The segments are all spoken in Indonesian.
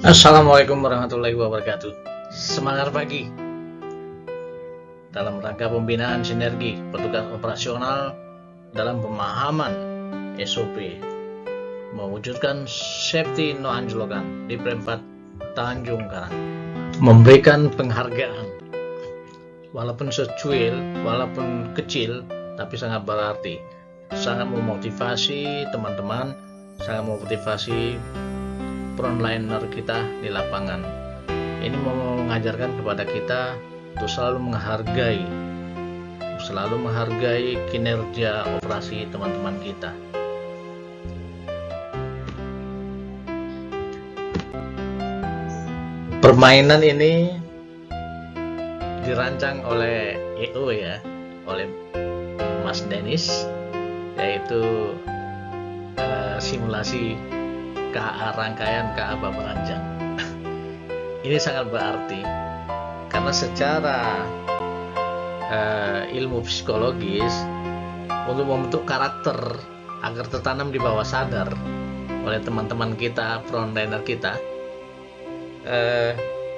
Assalamualaikum warahmatullahi wabarakatuh. Semangat pagi dalam rangka pembinaan sinergi petugas operasional dalam pemahaman SOP mewujudkan safety no anjlokan di Perempat Tanjung Karang, memberikan penghargaan walaupun secuil, walaupun kecil, tapi sangat berarti, sangat memotivasi teman-teman, sangat memotivasi frontliner kita di lapangan. Ini mau mengajarkan kepada kita untuk selalu menghargai kinerja operasi teman-teman kita. Permainan ini dirancang oleh EO ya, oleh Mas Denis, yaitu simulasi KA rangkaian KA Babaranjang. Ini sangat berarti karena secara ilmu psikologis untuk membentuk karakter agar tertanam di bawah sadar oleh teman-teman kita, frontliner kita,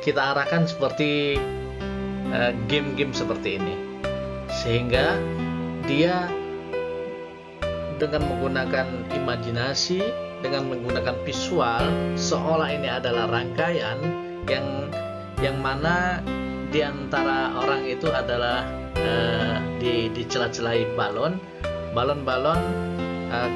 kita arahkan seperti game-game seperti ini, sehingga dia dengan menggunakan imajinasi, dengan menggunakan visual, seolah ini adalah rangkaian yang mana di antara orang itu adalah di celah-celai balon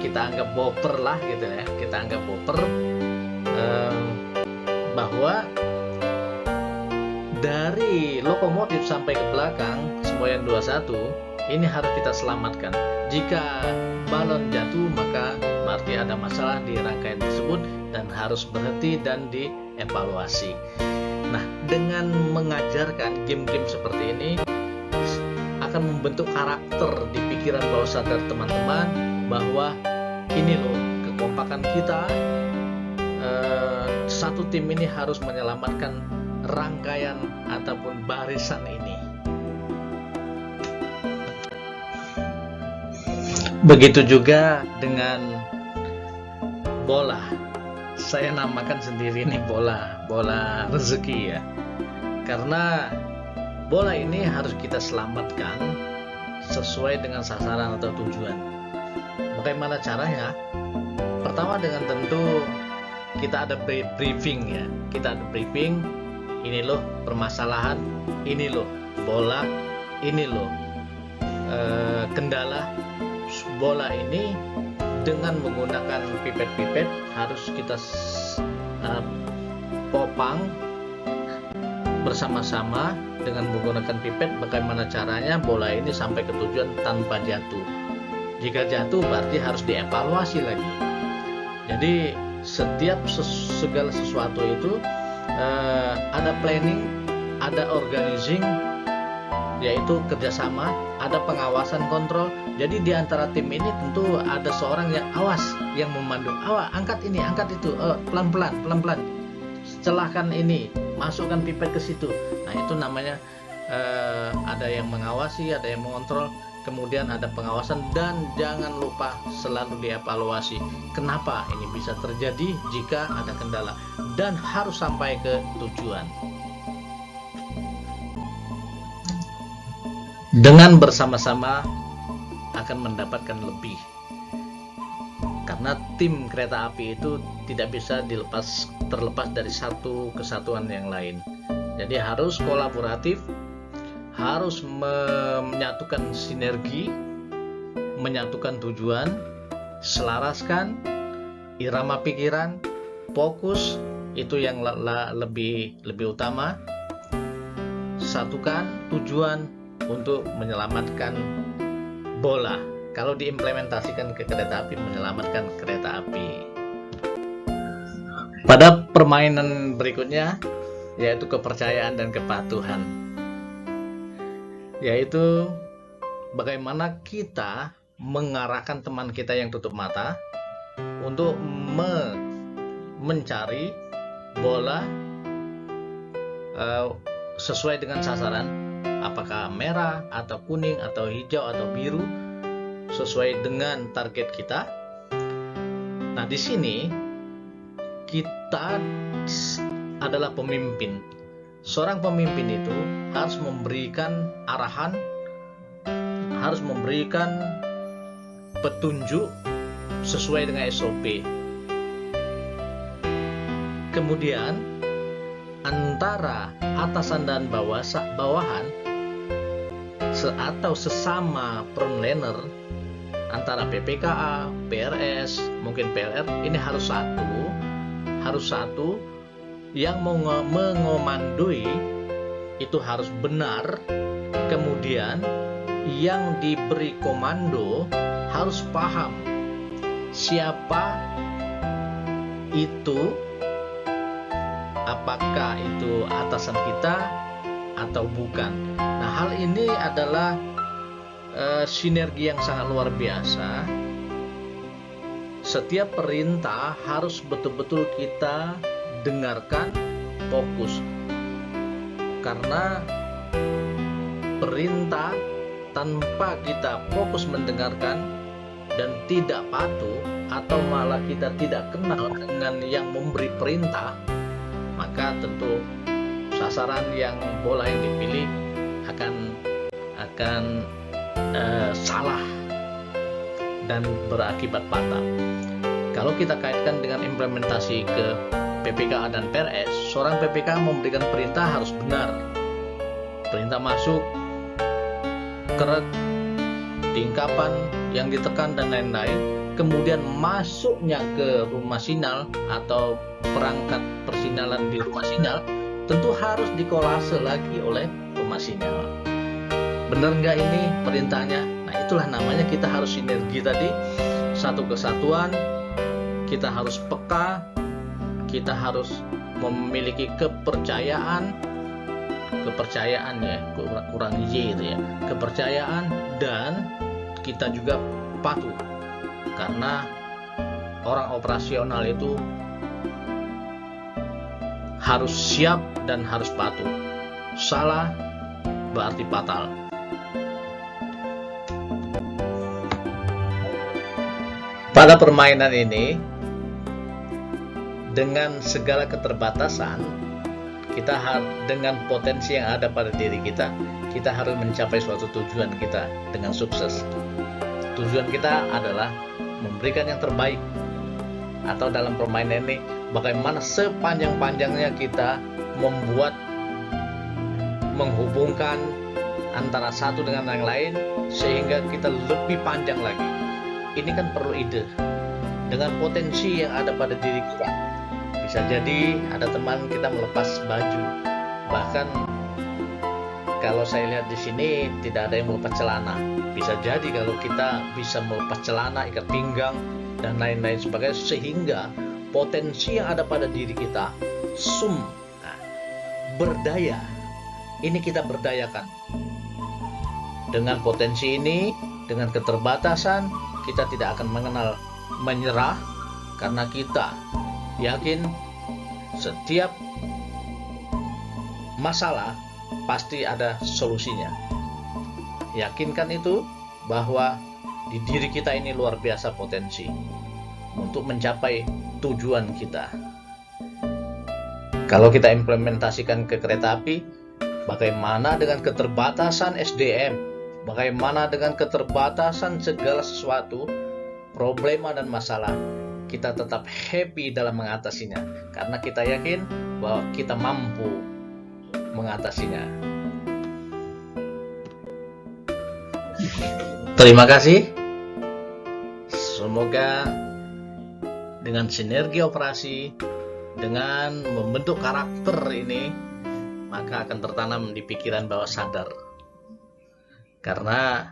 kita anggap boper lah gitu ya, kita anggap boper, bahwa dari lokomotif sampai ke belakang semboyan 21 ini harus kita selamatkan. Jika balon jatuh maka berarti ada masalah di rangkaian tersebut dan harus berhenti dan dievaluasi. Nah, dengan mengajarkan game-game seperti ini akan membentuk karakter di pikiran bawah sadar teman-teman bahwa ini loh kekompakan kita, satu tim ini harus menyelamatkan rangkaian ataupun barisan ini. Begitu juga dengan bola. Saya namakan sendiri ini bola rezeki ya. Karena bola ini harus kita selamatkan sesuai dengan sasaran atau tujuan. Bagaimana caranya? Pertama dengan tentu kita ada briefing ya. Kita ada briefing, ini loh permasalahan, ini loh bola, ini loh kendala. Bola ini dengan menggunakan pipet harus kita popang bersama-sama dengan menggunakan pipet. Bagaimana caranya bola ini sampai ke tujuan tanpa jatuh. Jika jatuh berarti harus dievaluasi lagi. Jadi setiap segala sesuatu itu ada planning, ada organizing, yaitu kerjasama, ada pengawasan kontrol. Jadi di antara tim ini tentu ada seorang yang awas, yang memandu. Angkat ini, angkat itu, pelan-pelan, celahkan ini, masukkan pipet ke situ. Nah itu namanya ada yang mengawasi, ada yang mengontrol, kemudian ada pengawasan, dan jangan lupa selalu dievaluasi. Kenapa ini bisa terjadi jika ada kendala, dan harus sampai ke tujuan. Dengan bersama-sama akan mendapatkan lebih, karena tim kereta api itu tidak bisa terlepas dari satu kesatuan yang lain. Jadi harus kolaboratif, harus menyatukan sinergi, menyatukan tujuan, selaraskan irama pikiran, fokus, itu yang lebih utama. Satukan tujuan untuk menyelamatkan bola. Kalau diimplementasikan ke kereta api, menyelamatkan kereta api. Pada permainan berikutnya, yaitu kepercayaan dan kepatuhan, yaitu bagaimana kita mengarahkan teman kita yang tutup mata untuk mencari bola sesuai dengan sasaran, apakah merah atau kuning atau hijau atau biru, sesuai dengan target kita. Nah, di sini kita adalah pemimpin. Seorang pemimpin itu harus memberikan arahan, harus memberikan petunjuk sesuai dengan SOP. Kemudian antara atasan dan bawahan atau sesama frontliner, antara PPKA, PRS, mungkin PLR, ini harus satu yang mengomandoi itu harus benar. Kemudian yang diberi komando harus paham siapa itu, apakah itu atasan kita atau bukan. Nah, hal ini adalah sinergi yang sangat luar biasa. Setiap perintah harus betul-betul kita dengarkan, fokus, karena perintah tanpa kita fokus mendengarkan dan tidak patuh, atau malah kita tidak kenal dengan yang memberi perintah, maka tentu sasaran yang bola yang dipilih akan salah dan berakibat fatal. Kalau kita kaitkan dengan implementasi ke PPKA dan PRS, seorang PPKA memberikan perintah harus benar. Perintah masuk, keret, tingkapan yang ditekan dan lain-lain. Kemudian masuknya ke rumah sinyal atau perangkat persinalan di rumah sinyal, tentu harus dikolase lagi oleh rumah sinyal. Benar nggak ini perintahnya? Nah, itulah namanya kita harus sinergi tadi, satu kesatuan. Kita harus peka, kita harus memiliki kepercayaan ya, kurang Y itu ya, kepercayaan, dan kita juga patuh, karena orang operasional itu harus siap dan harus patuh. Salah berarti fatal. Pada permainan ini, dengan segala keterbatasan, kita dengan potensi yang ada pada diri kita harus mencapai suatu tujuan kita dengan sukses. Tujuan kita adalah memberikan yang terbaik, atau dalam permainan ini bagaimana sepanjang-panjangnya kita menghubungkan antara satu dengan yang lain sehingga kita lebih panjang lagi. Ini kan perlu ide dengan potensi yang ada pada diri kita. Bisa jadi ada teman kita melepas baju, bahkan kalau saya lihat di sini tidak ada yang melepas celana. Bisa jadi kalau kita bisa melepas celana, ikat pinggang dan lain-lain sebagainya, sehingga potensi yang ada pada diri kita berdaya. Ini kita berdayakan. Dengan potensi ini, dengan keterbatasan, kita tidak akan mengenal menyerah, karena kita yakin setiap masalah pasti ada solusinya. Yakinkan itu, bahwa di diri kita ini luar biasa potensi untuk mencapai tujuan kita. Kalau kita implementasikan ke kereta api, bagaimana dengan keterbatasan SDM? Bagaimana dengan keterbatasan segala sesuatu, problema dan masalah? Kita tetap happy dalam mengatasinya, karena kita yakin bahwa kita mampu mengatasinya. Terima kasih. Semoga dengan sinergi operasi, dengan membentuk karakter ini, maka akan tertanam di pikiran bawah sadar. Karena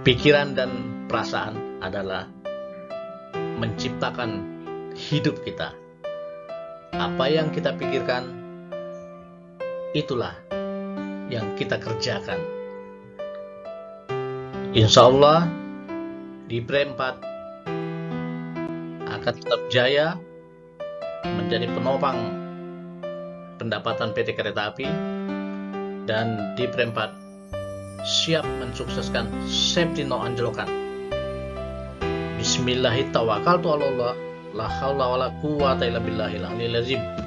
pikiran dan perasaan adalah menciptakan hidup kita. Apa yang kita pikirkan, itulah yang kita kerjakan. Insya Allah di Pre4 akan tetap jaya menjadi penopang pendapatan PT Kereta Api, dan di Pre4 siap mensukseskan safety no anjlokan. Bismillahirrahmanirrahim. La haula wala quwata illa billahil aliyil azim.